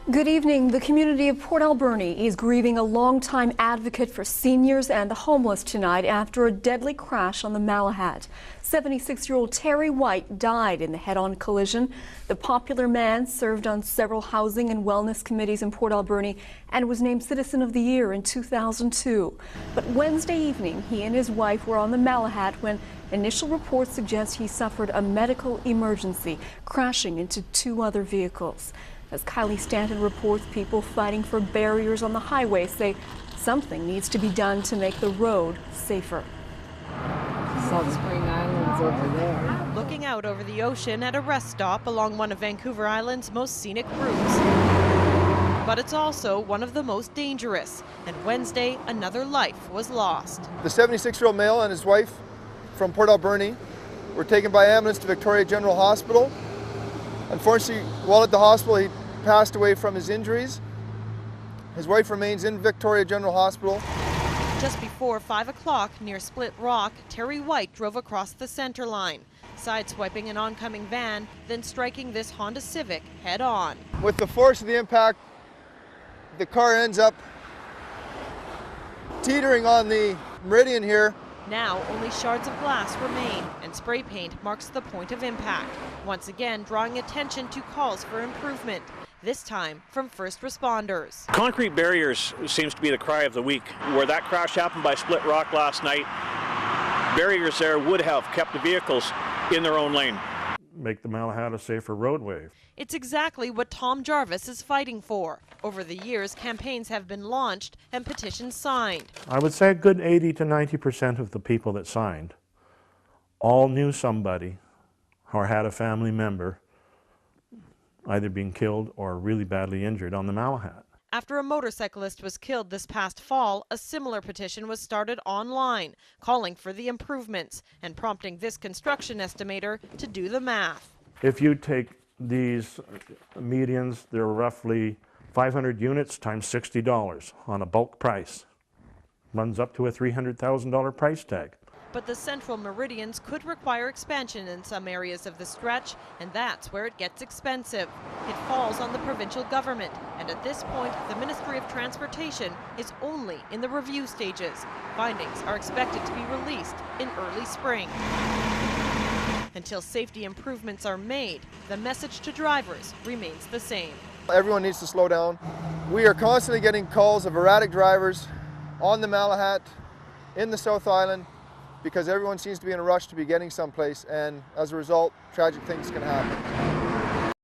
Good evening. The community of Port Alberni is grieving a longtime advocate for seniors and the homeless tonight after a deadly crash on the Malahat. 76-year-old Terry White died in the head-on collision. The popular man served on several housing and wellness committees in Port Alberni and was named Citizen of the Year in 2002. But Wednesday evening, he and his wife were on the Malahat when initial reports suggest he suffered a medical emergency, crashing into two other vehicles. As Kylie Stanton reports, people fighting for barriers on the highway say something needs to be done to make the road safer. Salt Spring Island's over there. Looking out over the ocean at a rest stop along one of Vancouver Island's most scenic routes. But it's also one of the most dangerous, and Wednesday another life was lost. The 76-year-old male and his wife from Port Alberni were taken by ambulance to Victoria General Hospital. Unfortunately, while at the hospital, he passed away from his injuries. His wife remains in Victoria General Hospital. Just before 5 o'clock near Split Rock, Terry White drove across the center line, sideswiping an oncoming van, then striking this Honda Civic head on. With the force of the impact, the car ends up teetering on the meridian here. Now only shards of glass remain, and spray paint marks the point of impact, once again drawing attention to calls for improvement, this time from first responders. Concrete barriers seems to be the cry of the week. Where that crash happened by Split Rock last night, barriers there would have kept the vehicles in their own lane. Make the Malahat a safer roadway. It's exactly what Tom Jarvis is fighting for. Over the years, campaigns have been launched and petitions signed. I would say a good 80 to 90% of the people that signed all knew somebody or had a family member either being killed or really badly injured on the Malahat. After a motorcyclist was killed this past fall, a similar petition was started online, calling for the improvements and prompting this construction estimator to do the math. If you take these medians, they're roughly 500 units times $60 on a bulk price. Runs up to a $300,000 price tag. But the central meridians could require expansion in some areas of the stretch, and that's where it gets expensive. It falls on the provincial government, and at this point, the Ministry of Transportation is only in the review stages. Findings are expected to be released in early spring. Until safety improvements are made, the message to drivers remains the same. Everyone needs to slow down. We are constantly getting calls of erratic drivers on the Malahat, in the South Island, because everyone seems to be in a rush to be getting someplace, and as a result, tragic things can happen.